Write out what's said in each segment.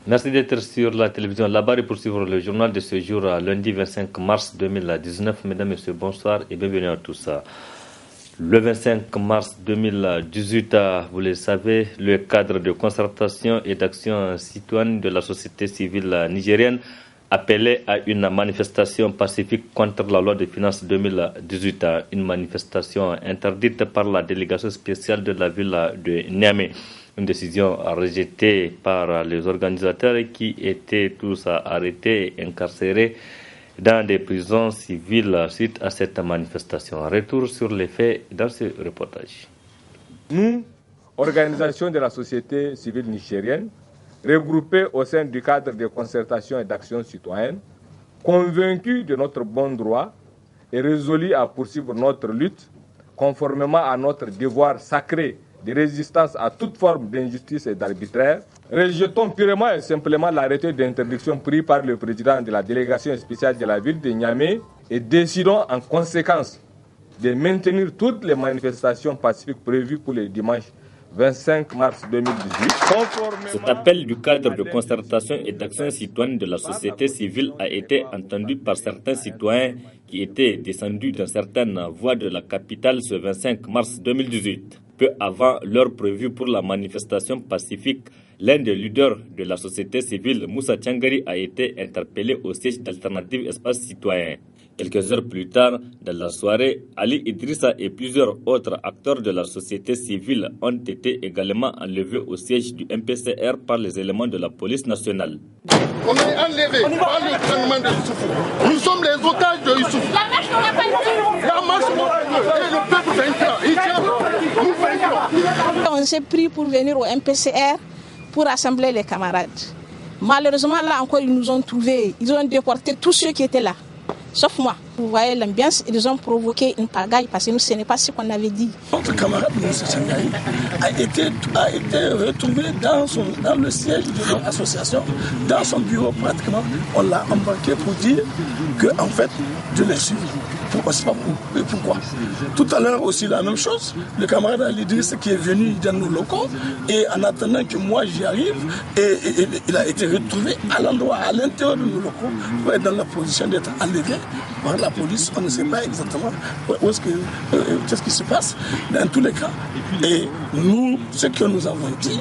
Merci d'être sur la télévision là-bas et pour suivre le journal de ce jour, lundi 25 mars 2019. Mesdames et messieurs, bonsoir et bienvenue à tous. Le 25 mars 2018, vous le savez, le cadre de concertation et d'action citoyenne de la société civile nigérienne appelait à une manifestation pacifique contre la loi de finances 2018, une manifestation interdite par la délégation spéciale de la ville de Niamey. Une décision rejetée par les organisateurs qui étaient tous arrêtés et incarcérés dans des prisons civiles suite à cette manifestation. Retour sur les faits dans ce reportage. Nous, organisation de la société civile nigérienne, regroupés au sein du cadre de concertation et d'action citoyenne, convaincus de notre bon droit et résolus à poursuivre notre lutte conformément à notre devoir sacré de résistance à toute forme d'injustice et d'arbitraire, rejetons purement et simplement l'arrêté d'interdiction pris par le président de la délégation spéciale de la ville de Niamey et décidons en conséquence de maintenir toutes les manifestations pacifiques prévues pour le dimanche 25 mars 2018. Cet appel du cadre de concertation et d'action citoyenne de la société civile a été entendu par certains citoyens qui étaient descendus dans certaines voies de la capitale ce 25 mars 2018. Peu avant l'heure prévue pour la manifestation pacifique, l'un des leaders de la société civile, Moussa Tchangari, a été interpellé au siège d'Alternative Espace Citoyen. Quelques heures plus tard, dans la soirée, Ali Idrissa et plusieurs autres acteurs de la société civile ont été également enlevés au siège du MPCR par les éléments de la police nationale. On est enlevés par le gouvernement de Youssoufou. Nous sommes les otages de Youssoufou. La marche qu'on n'a pas eu. La marche et le peuple vaincra. Il tient, nous vaincrons. On s'est pris pour venir au MPCR pour rassembler les camarades. Malheureusement, là encore, ils nous ont trouvés. Ils ont déporté tous ceux qui étaient là. Sauf moi. Vous voyez l'ambiance, ils ont provoqué une pagaille parce que nous, ce n'est pas ce qu'on avait dit. Notre camarade Moussa Tchangari a été retrouvé dans le siège de notre association, dans son bureau pratiquement. On l'a embarqué pour dire qu'en fait, je l'ai suivi. Pourquoi? C'est pas pourquoi. Tout à l'heure aussi la même chose. Le camarade Ali Idriss qui est venu dans nos locaux et en attendant que moi j'y arrive, et il a été retrouvé à l'endroit, à l'intérieur de nos locaux, pour être dans la position d'être enlevé par la police. On ne sait pas exactement qu'est-ce qui se passe dans tous les cas. Et nous, ce que nous avons dit,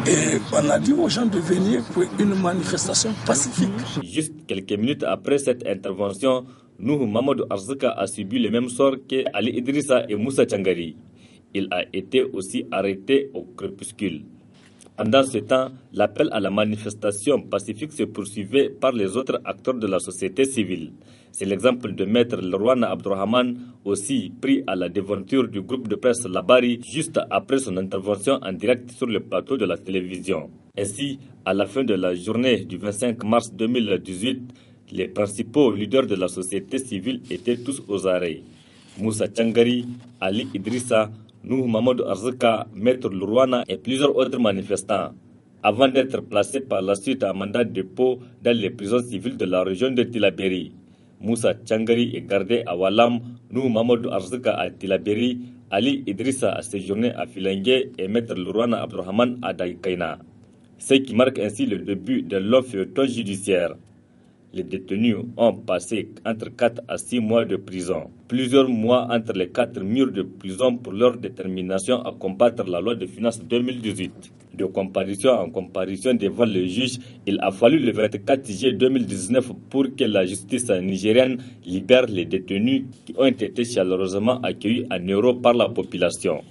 et on a dit aux gens de venir pour une manifestation pacifique. Juste quelques minutes après cette intervention, Nuhu Mamadou Arzika a subi le même sort que Ali Idrissa et Moussa Tchangari. Il a été aussi arrêté au crépuscule. Pendant ce temps, l'appel à la manifestation pacifique se poursuivait par les autres acteurs de la société civile. C'est l'exemple de Maître Lerwana Abdourahman, aussi pris à la devanture du groupe de presse Labari juste après son intervention en direct sur le plateau de la télévision. Ainsi, à la fin de la journée du 25 mars 2018, les principaux leaders de la société civile étaient tous aux arrêts. Moussa Tchangari, Ali Idrissa, Nuhu Mamadou Arzika, Maître Lerwana et plusieurs autres manifestants, avant d'être placés par la suite à mandat de dépôt dans les prisons civiles de la région de Tillabéri. Moussa Tchangari est gardé à Walam, Nuhu Mamadou Arzika à Tillabéri, Ali Idrissa a séjourné à Filengue et Maître Lerwana Abdourahman à Daïkaina. Ce qui marque ainsi le début de long feuilleton judiciaire. Les détenus ont passé entre 4 à 6 mois de prison. Plusieurs mois entre les 4 murs de prison pour leur détermination à combattre la loi de finances 2018. De comparution en comparution devant le juge, il a fallu le 24 juillet 2019 pour que la justice nigérienne libère les détenus qui ont été chaleureusement accueillis en euros par la population.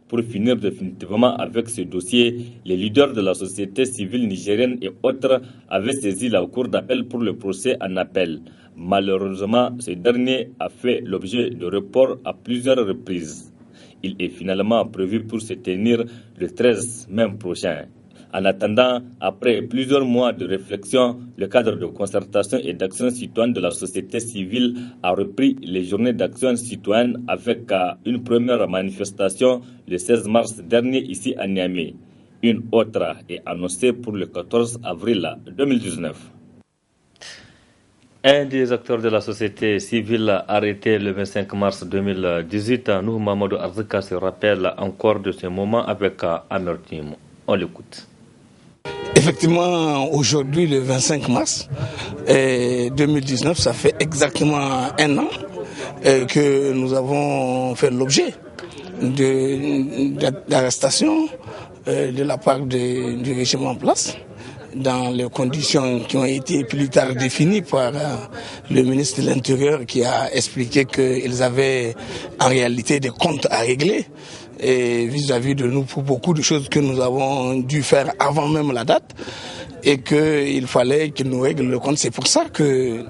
Pour finir définitivement avec ce dossier, les leaders de la société civile nigérienne et autres avaient saisi la cour d'appel pour le procès en appel. Malheureusement, ce dernier a fait l'objet de report à plusieurs reprises. Il est finalement prévu pour se tenir le 13 mai prochain. En attendant, après plusieurs mois de réflexion, le cadre de concertation et d'action citoyenne de la société civile a repris les journées d'action citoyenne avec une première manifestation le 16 mars dernier ici à Niamey. Une autre est annoncée pour le 14 avril 2019. Un des acteurs de la société civile arrêté le 25 mars 2018, Nuhu Mamadou Arzika, se rappelle encore de ce moment avec amertume. On l'écoute. Effectivement, aujourd'hui, le 25 mars 2019, ça fait exactement un an que nous avons fait l'objet d'arrestation de la part du régime en place, dans les conditions qui ont été plus tard définies par le ministre de l'Intérieur, qui a expliqué qu'ils avaient en réalité des comptes à régler et vis-à-vis de nous pour beaucoup de choses que nous avons dû faire avant même la date, et qu'il fallait qu'ils nous règlent le compte. C'est pour ça que,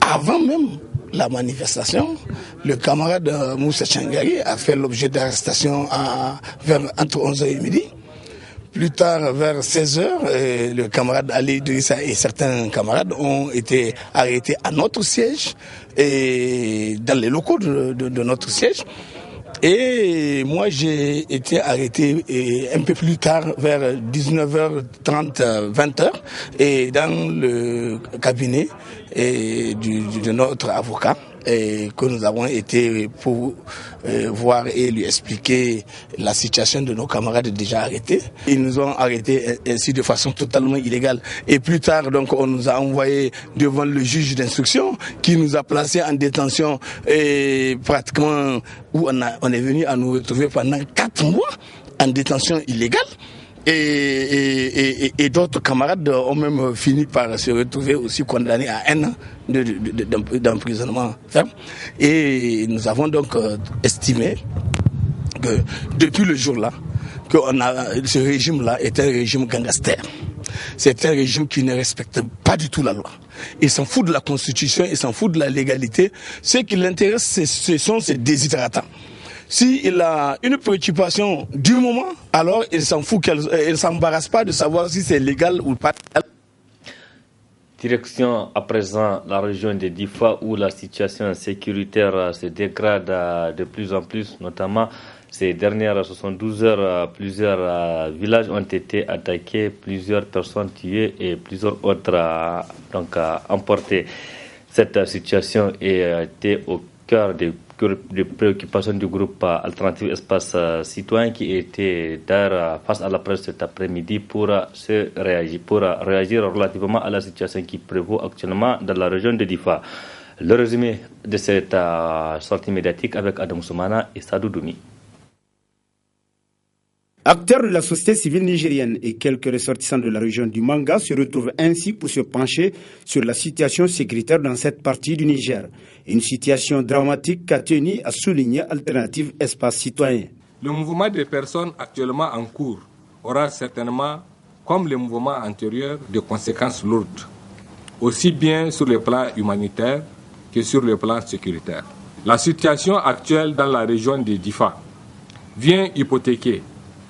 avant même la manifestation, le camarade Moussa Changari a fait l'objet d'arrestation entre 11h et midi. Plus tard, vers 16h, le camarade Ali Idrissa et certains camarades ont été arrêtés à notre siège et dans les locaux de notre siège. Et moi, j'ai été arrêté un peu plus tard, vers 19h30, 20h, et dans le cabinet de notre avocat, et que nous avons été pour voir et lui expliquer la situation de nos camarades déjà arrêtés. Ils nous ont arrêtés ainsi de façon totalement illégale. Et plus tard, donc, on nous a envoyés devant le juge d'instruction qui nous a placés en détention et pratiquement où on est venu à nous retrouver pendant 4 mois en détention illégale. Et d'autres camarades ont même fini par se retrouver aussi condamnés à 1 an d'emprisonnement ferme. Et nous avons donc estimé que depuis le jour-là, ce régime-là est un régime gangster. C'est un régime qui ne respecte pas du tout la loi. Il s'en fout de la Constitution, il s'en fout de la légalité. Ce qui l'intéresse, ce sont ses désidératants. S'il a une préoccupation du moment, alors il s'en fout, il ne s'embarrasse pas de savoir si c'est légal ou pas. Direction à présent la région de Difa, où la situation sécuritaire se dégrade de plus en plus, notamment ces dernières 72 heures, plusieurs villages ont été attaqués, plusieurs personnes tuées et plusieurs autres emportées. Cette situation était au cœur des préoccupations du groupe Alternative Espace Citoyen, qui était d'ailleurs face à la presse cet après-midi pour réagir relativement à la situation qui prévaut actuellement dans la région de Difa. Le résumé de cette sortie médiatique avec Adam Soumana et Sadou Doumi. Acteurs de la société civile nigérienne et quelques ressortissants de la région du Manga se retrouvent ainsi pour se pencher sur la situation sécuritaire dans cette partie du Niger. Une situation dramatique qu'a tenu à souligner Alternative Espace Citoyen. Le mouvement des personnes actuellement en cours aura certainement, comme les mouvements antérieurs, des conséquences lourdes, aussi bien sur le plan humanitaire que sur le plan sécuritaire. La situation actuelle dans la région de Difa vient hypothéquer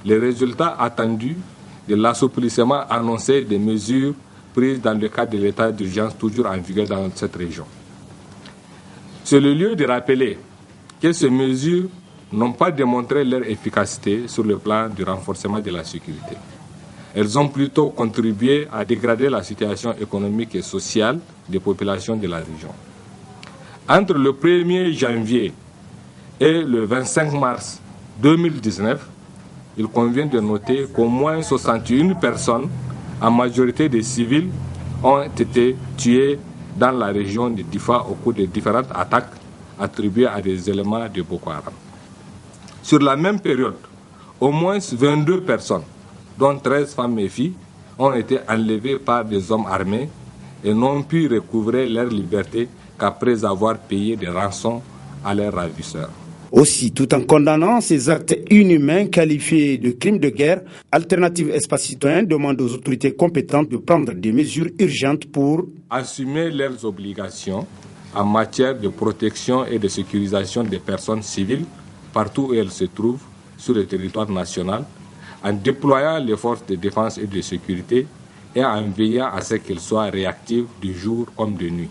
les résultats attendus de l'assouplissement annoncé des mesures prises dans le cadre de l'état d'urgence toujours en vigueur dans cette région. C'est le lieu de rappeler que ces mesures n'ont pas démontré leur efficacité sur le plan du renforcement de la sécurité. Elles ont plutôt contribué à dégrader la situation économique et sociale des populations de la région. Entre le 1er janvier et le 25 mars 2019, il convient de noter qu'au moins 61 personnes, en majorité des civils, ont été tuées dans la région de Difa au cours de différentes attaques attribuées à des éléments de Boko Haram. Sur la même période, au moins 22 personnes, dont 13 femmes et filles, ont été enlevées par des hommes armés et n'ont pu recouvrer leur liberté qu'après avoir payé des rançons à leurs ravisseurs. Aussi, tout en condamnant ces actes inhumains qualifiés de crimes de guerre, Alternative Espace Citoyen demande aux autorités compétentes de prendre des mesures urgentes pour assumer leurs obligations en matière de protection et de sécurisation des personnes civiles partout où elles se trouvent sur le territoire national, en déployant les forces de défense et de sécurité et en veillant à ce qu'elles soient réactives du jour comme de nuit.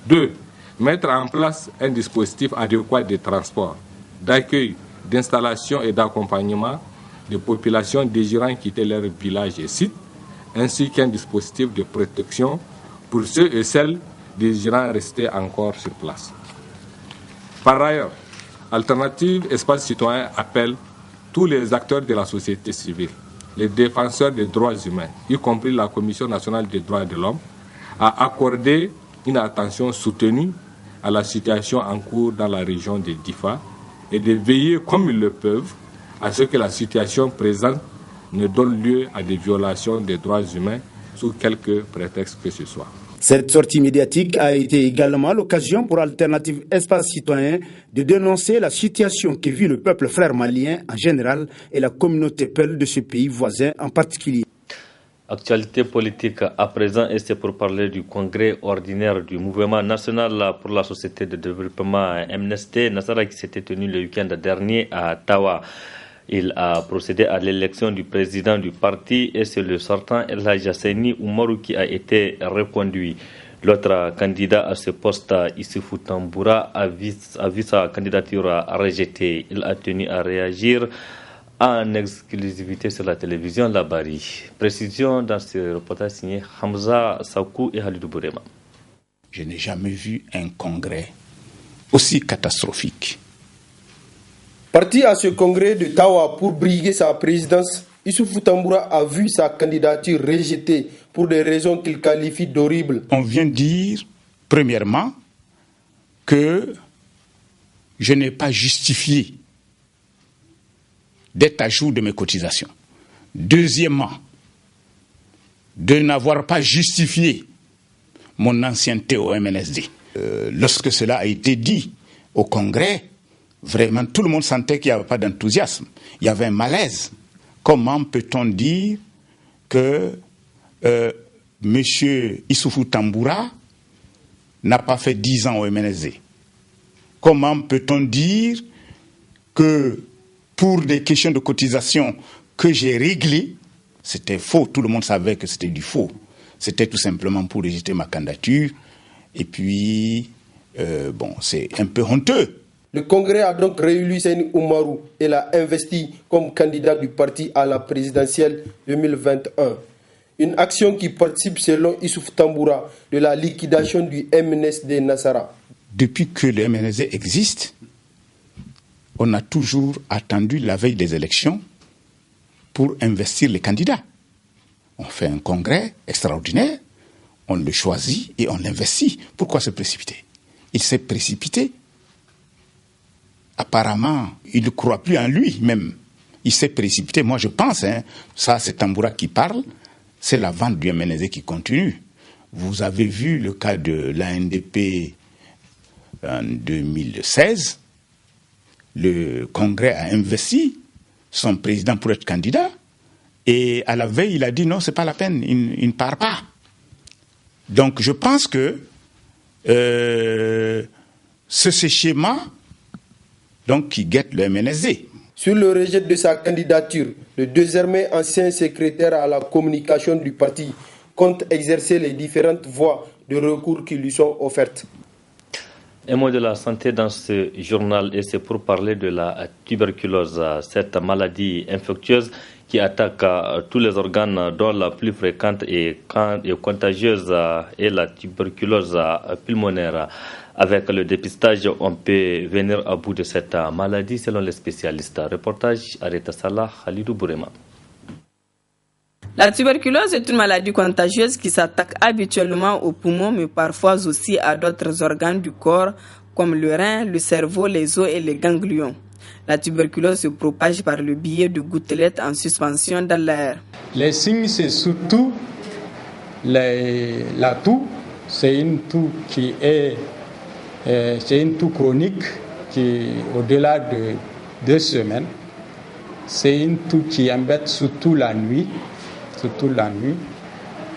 2. Mettre en place un dispositif adéquat de transport, d'accueil, d'installation et d'accompagnement des populations désirant quitter leur village et sites, ainsi qu'un dispositif de protection pour ceux et celles désirant rester encore sur place. Par ailleurs, Alternative Espace Citoyen appelle tous les acteurs de la société civile, les défenseurs des droits humains, y compris la Commission nationale des droits de l'homme, à accorder une attention soutenue à la situation en cours dans la région de Difa et de veiller comme ils le peuvent à ce que la situation présente ne donne lieu à des violations des droits humains sous quelque prétexte que ce soit. Cette sortie médiatique a été également l'occasion pour Alternative Espace Citoyen de dénoncer la situation que vit le peuple frère malien en général et la communauté Peul de ce pays voisin en particulier. Actualité politique à présent, et c'est pour parler du congrès ordinaire du Mouvement national pour la société de développement MNSD Nassara qui s'était tenu le week-end dernier à Tawa. Il a procédé à l'élection du président du parti et c'est le sortant El Hadj Asseni Oumarou qui a été reconduit. L'autre candidat à ce poste, Issoufou Tamboura, a vu sa candidature rejetée. Il a tenu à réagir en exclusivité sur la télévision Labari. Précision dans ce reportage signé Hamza Sakou et Halidou Bourema. Je n'ai jamais vu un congrès aussi catastrophique. Parti à ce congrès de Tawa pour briguer sa présidence, Issoufou Tamboura a vu sa candidature rejetée pour des raisons qu'il qualifie d'horribles. On vient dire, premièrement, que je n'ai pas justifié d'être à jour de mes cotisations. Deuxièmement, de n'avoir pas justifié mon ancienneté au MNSD. Lorsque cela a été dit au congrès, vraiment, tout le monde sentait qu'il n'y avait pas d'enthousiasme. Il y avait un malaise. Comment peut-on dire que M. Issoufou Tamboura n'a pas fait 10 ans au MNSD? Comment peut-on dire que pour des questions de cotisation que j'ai réglées, c'était faux, tout le monde savait que c'était du faux. C'était tout simplement pour rejeter ma candidature. Et puis, c'est un peu honteux. Le congrès a donc réélu Seni Oumarou et l'a investi comme candidat du parti à la présidentielle 2021. Une action qui participe, selon Issoufou Tamboura, de la liquidation du MNSD Nassara. Depuis que le MNSD existe, on a toujours attendu la veille des élections pour investir les candidats. On fait un congrès extraordinaire, on le choisit et on l'investit. Pourquoi se précipiter? Il s'est précipité. Apparemment, il ne croit plus en lui-même. Il s'est précipité. Moi, je pense, ça c'est Tamboura qui parle, c'est la vente du MNSD qui continue. Vous avez vu le cas de l'ANDP en 2016. Le Congrès a investi son président pour être candidat. Et à la veille, il a dit non, c'est pas la peine, il ne part pas. Donc, je pense que ce schéma qui guette le MNSD. Sur le rejet de sa candidature, le désormais ancien secrétaire à la communication du parti compte exercer les différentes voies de recours qui lui sont offertes. Un mot de la santé dans ce journal et c'est pour parler de la tuberculose, cette maladie infectieuse qui attaque tous les organes dont la plus fréquente et contagieuse est la tuberculose pulmonaire. Avec le dépistage, on peut venir à bout de cette maladie selon les spécialistes. Reportage Areta Salah, Khalidou Bourema. La tuberculose est une maladie contagieuse qui s'attaque habituellement aux poumons, mais parfois aussi à d'autres organes du corps, comme le rein, le cerveau, les os et les ganglions. La tuberculose se propage par le biais de gouttelettes en suspension dans l'air. Les signes, c'est surtout la toux. C'est une toux qui est chronique, qui au-delà de 2 semaines. C'est une toux qui embête surtout la nuit.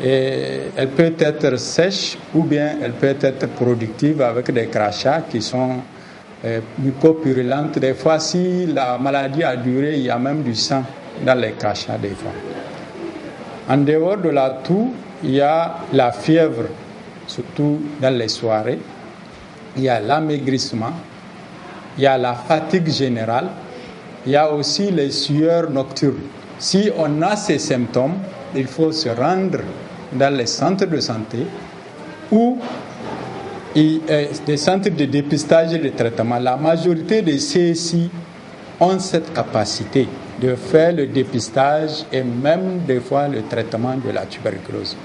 Et elle peut être sèche ou bien elle peut être productive avec des crachats qui sont mucopurulentes. Des fois, si la maladie a duré, il y a même du sang dans les crachats des fois. En dehors de la toux, il y a la fièvre, surtout dans les soirées. Il y a l'amaigrissement, il y a la fatigue générale, il y a aussi les sueurs nocturnes. Si on a ces symptômes, il faut se rendre dans les centres de santé ou et des centres de dépistage et de traitement. La majorité des CSI ont cette capacité de faire le dépistage et même des fois le traitement de la tuberculose.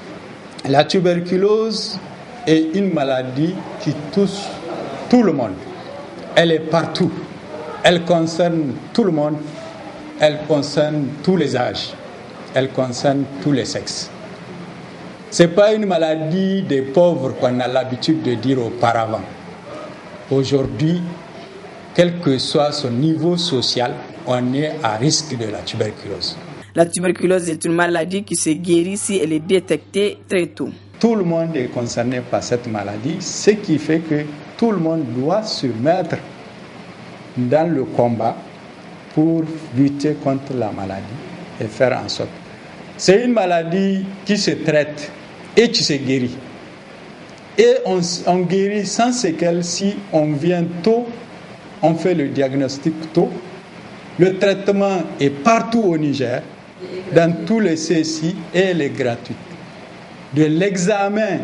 La tuberculose est une maladie qui touche tout le monde. Elle est partout. Elle concerne tout le monde. Elle concerne tous les âges. Elle concerne tous les sexes. Ce n'est pas une maladie des pauvres qu'on a l'habitude de dire auparavant. Aujourd'hui, quel que soit son niveau social, on est à risque de la tuberculose. La tuberculose est une maladie qui se guérit si elle est détectée très tôt. Tout le monde est concerné par cette maladie, ce qui fait que tout le monde doit se mettre dans le combat pour lutter contre la maladie et faire en sorte. C'est une maladie qui se traite et qui se guérit. Et on guérit sans séquelles si on vient tôt, on fait le diagnostic tôt. Le traitement est partout au Niger, dans tous les CSI, et elle est gratuite. De l'examen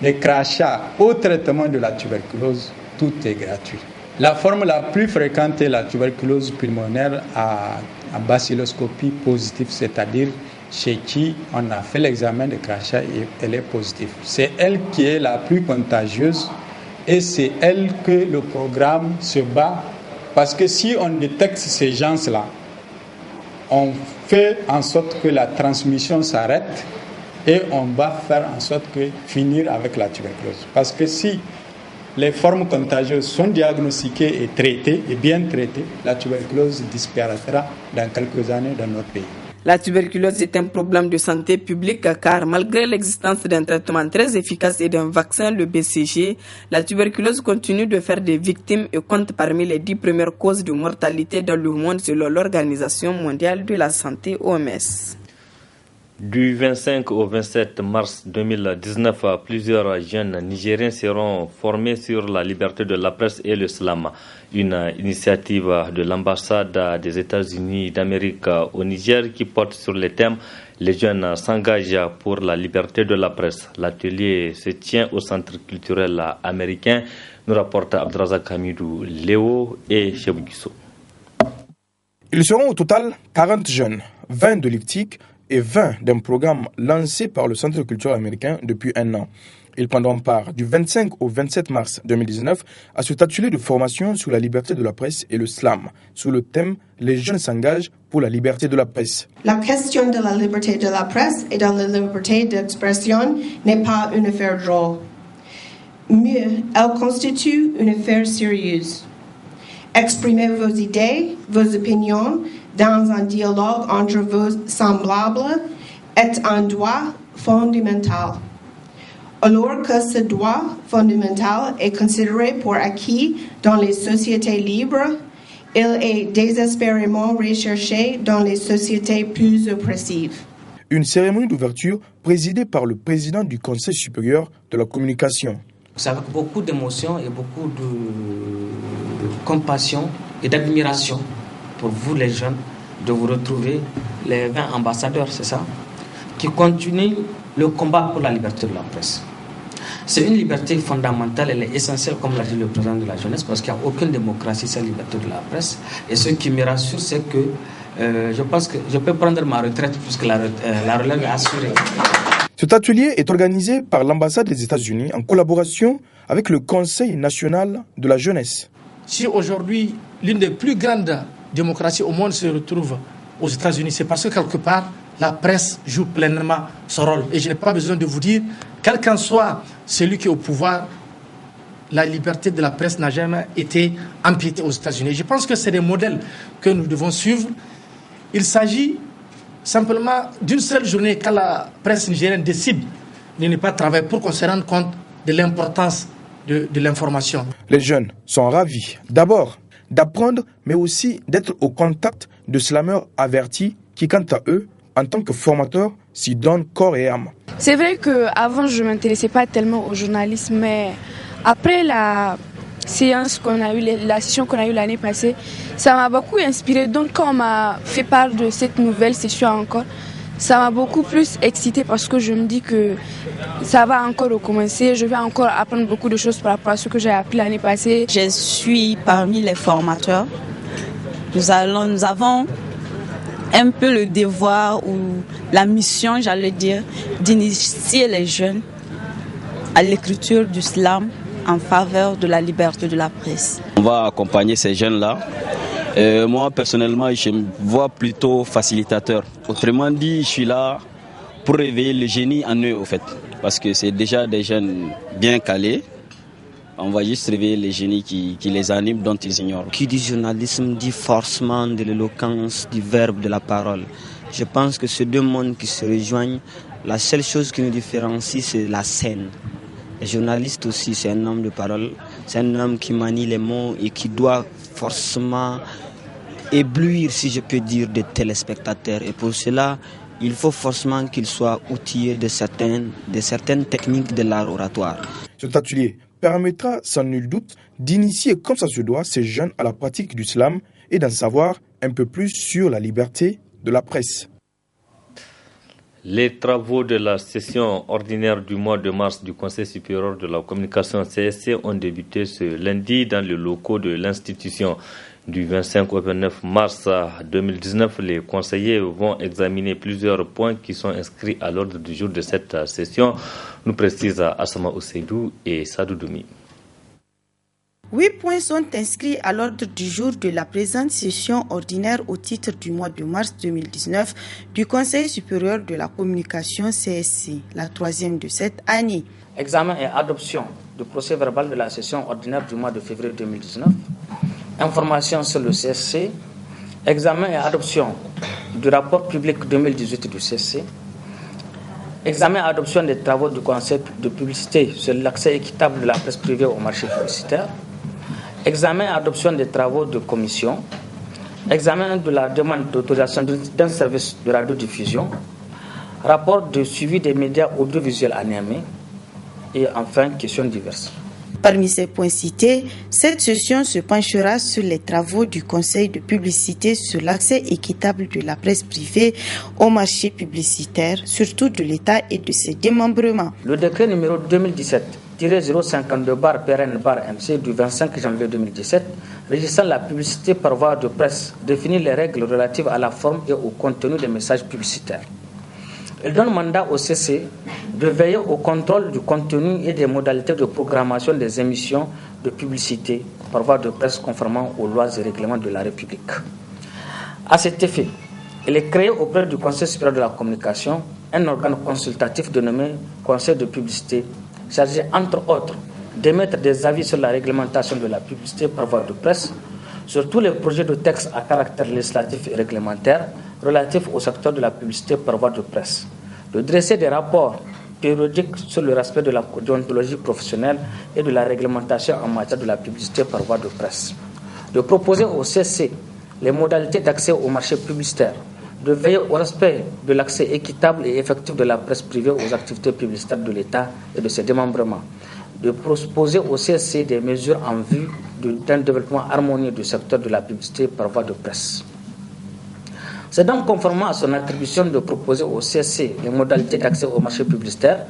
des crachats au traitement de la tuberculose, tout est gratuit. La forme la plus fréquente est la tuberculose pulmonaire à bacilloscopie positive, c'est-à-dire chez qui on a fait l'examen de crachat et elle est positive. C'est elle qui est la plus contagieuse et c'est elle que le programme se bat parce que si on détecte ces gens-là, on fait en sorte que la transmission s'arrête et on va faire en sorte que finir avec la tuberculose. Parce que si les formes contagieuses sont diagnostiquées et traitées, et bien traitées, la tuberculose disparaîtra dans quelques années dans notre pays. La tuberculose est un problème de santé publique car malgré l'existence d'un traitement très efficace et d'un vaccin, le BCG, la tuberculose continue de faire des victimes et compte parmi les 10 premières causes de mortalité dans le monde selon l'Organisation mondiale de la santé OMS. Du 25 au 27 mars 2019, plusieurs jeunes Nigériens seront formés sur la liberté de la presse et l'islam. Une initiative de l'ambassade des États-Unis d'Amérique au Niger qui porte sur les thèmes « Les jeunes s'engagent pour la liberté de la presse ». L'atelier se tient au centre culturel américain, nous rapporte Abdrazak Hamidou, Léo et Chebouguisso. Ils seront au total 40 jeunes, 20 de l'IPTIC et 20 d'un programme lancé par le Centre culturel américain depuis un an. Ils prendront part du 25 au 27 mars 2019 à cet atelier de formation sur la liberté de la presse et le slam, sous le thème « Les jeunes s'engagent pour la liberté de la presse ». La question de la liberté de la presse et de la liberté d'expression n'est pas une affaire drôle. Mieux, elle constitue une affaire sérieuse. Exprimez vos idées, vos opinions, dans un dialogue entre vos semblables est un droit fondamental. Alors que ce droit fondamental est considéré pour acquis dans les sociétés libres, il est désespérément recherché dans les sociétés plus oppressives. Une cérémonie d'ouverture présidée par le président du Conseil supérieur de la communication. C'est avec beaucoup d'émotion et beaucoup de compassion et d'admiration pour vous les jeunes de vous retrouver, les 20 ambassadeurs, c'est ça, qui continuent le combat pour la liberté de la presse. C'est une liberté fondamentale, elle est essentielle, comme l'a dit le président de la jeunesse, parce qu'il n'y a aucune démocratie sans liberté de la presse. Et ce qui me rassure, c'est que je pense que je peux prendre ma retraite puisque la relève est assurée. Cet atelier est organisé par l'ambassade des États-Unis en collaboration avec le Conseil national de la jeunesse. Si aujourd'hui l'une des plus grandes démocraties au monde se retrouve aux États-Unis, c'est parce que quelque part la presse joue pleinement son rôle. Et je n'ai pas besoin de vous dire, quel qu'en soit celui qui est au pouvoir, la liberté de la presse n'a jamais été empiétée aux États-Unis. Je pense que c'est des modèles que nous devons suivre. Il s'agit simplement d'une seule journée quand la presse nigérienne décide de ne pas travailler pour qu'on se rende compte de l'importance de l'information. Les jeunes sont ravis, d'abord, d'apprendre, mais aussi d'être au contact de slameurs avertis qui, quant à eux, en tant que formateurs, s'y donnent corps et âme. C'est vrai qu'avant, je ne m'intéressais pas tellement au journalisme, mais après la séance qu'on a eue, la session qu'on a eue l'année passée, ça m'a beaucoup inspiré. Donc, quand on m'a fait part de cette nouvelle session encore, ça m'a beaucoup plus excitée parce que je me dis que ça va encore recommencer. Je vais encore apprendre beaucoup de choses par rapport à ce que j'ai appris l'année passée. Je suis parmi les formateurs. Nous avons un peu le devoir ou la mission, j'allais dire, d'initier les jeunes à l'écriture du slam en faveur de la liberté de la presse. On va accompagner ces jeunes-là. Moi, personnellement, je me vois plutôt facilitateur. Autrement dit, je suis là pour réveiller le génie en eux, au fait. Parce que c'est déjà des jeunes bien calés. On va juste réveiller les génies qui les animent, dont ils ignorent. Qui dit journalisme dit forcément de l'éloquence, du verbe, de la parole. Je pense que ces deux mondes qui se rejoignent, la seule chose qui nous différencie, c'est la scène. Le journaliste aussi, c'est un homme de parole. C'est un homme qui manie les mots et qui doit forcément éblouir, si je peux dire, des téléspectateurs. Et pour cela, il faut forcément qu'il soit outillé de certaines techniques de l'art oratoire. Cet atelier permettra sans nul doute d'initier comme ça se doit ces jeunes à la pratique du slam et d'en savoir un peu plus sur la liberté de la presse. Les travaux de la session ordinaire du mois de mars du Conseil supérieur de la communication CSC ont débuté ce lundi dans les locaux de l'institution. Du 25 au 29 mars 2019, les conseillers vont examiner plusieurs points qui sont inscrits à l'ordre du jour de cette session, nous précisent Assama Ousseidou et Sadou Doumi. 8 points sont inscrits à l'ordre du jour de la présente session ordinaire au titre du mois de mars 2019 du Conseil supérieur de la communication CSC, la 3e de cette année. Examen et adoption du procès verbal de la session ordinaire du mois de février 2019. Information sur le CSC. Examen et adoption du rapport public 2018 du CSC. Examen et adoption des travaux du Conseil de publicité sur l'accès équitable de la presse privée au marché publicitaire. Examen et adoption des travaux de commission. Examen de la demande d'autorisation d'un service de radiodiffusion. Rapport de suivi des médias audiovisuels à Niamey. Et enfin, questions diverses. Parmi ces points cités, cette session se penchera sur les travaux du Conseil de publicité sur l'accès équitable de la presse privée au marché publicitaire, surtout de l'État et de ses démembrements. Le décret numéro 2017-052/PRN/MC du 25 janvier 2017, régissant la publicité par voie de presse, définit les règles relatives à la forme et au contenu des messages publicitaires. Il donne mandat au CC de veiller au contrôle du contenu et des modalités de programmation des émissions de publicité par voie de presse conformément aux lois et règlements de la République. À cet effet, il est créé auprès du Conseil supérieur de la communication un organe consultatif dénommé Conseil de publicité, chargé entre autres d'émettre des avis sur la réglementation de la publicité par voie de presse, sur tous les projets de texte à caractère législatif et réglementaire relatifs au secteur de la publicité par voie de presse, de dresser des rapports périodiques sur le respect de la déontologie professionnelle et de la réglementation en matière de la publicité par voie de presse, de proposer au CC les modalités d'accès au marché publicitaire, de veiller au respect de l'accès équitable et effectif de la presse privée aux activités publicitaires de l'État et de ses démembrements, de proposer au CSC des mesures en vue d'un développement harmonieux du secteur de la publicité par voie de presse. C'est donc conformément à son attribution de proposer au CSC les modalités d'accès au marché publicitaire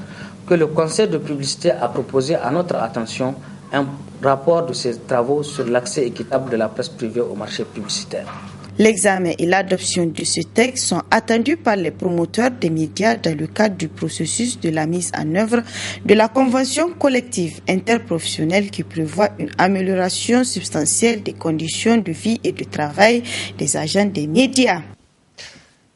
que le Conseil de publicité a proposé à notre attention un rapport de ses travaux sur l'accès équitable de la presse privée au marché publicitaire. L'examen et l'adoption de ce texte sont attendus par les promoteurs des médias dans le cadre du processus de la mise en œuvre de la convention collective interprofessionnelle qui prévoit une amélioration substantielle des conditions de vie et de travail des agents des médias.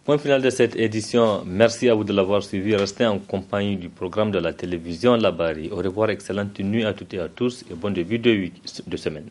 Point final de cette édition. Merci à vous de l'avoir suivi. Restez en compagnie du programme de la télévision Labari. Au revoir, excellente nuit à toutes et à tous et bon début de semaine.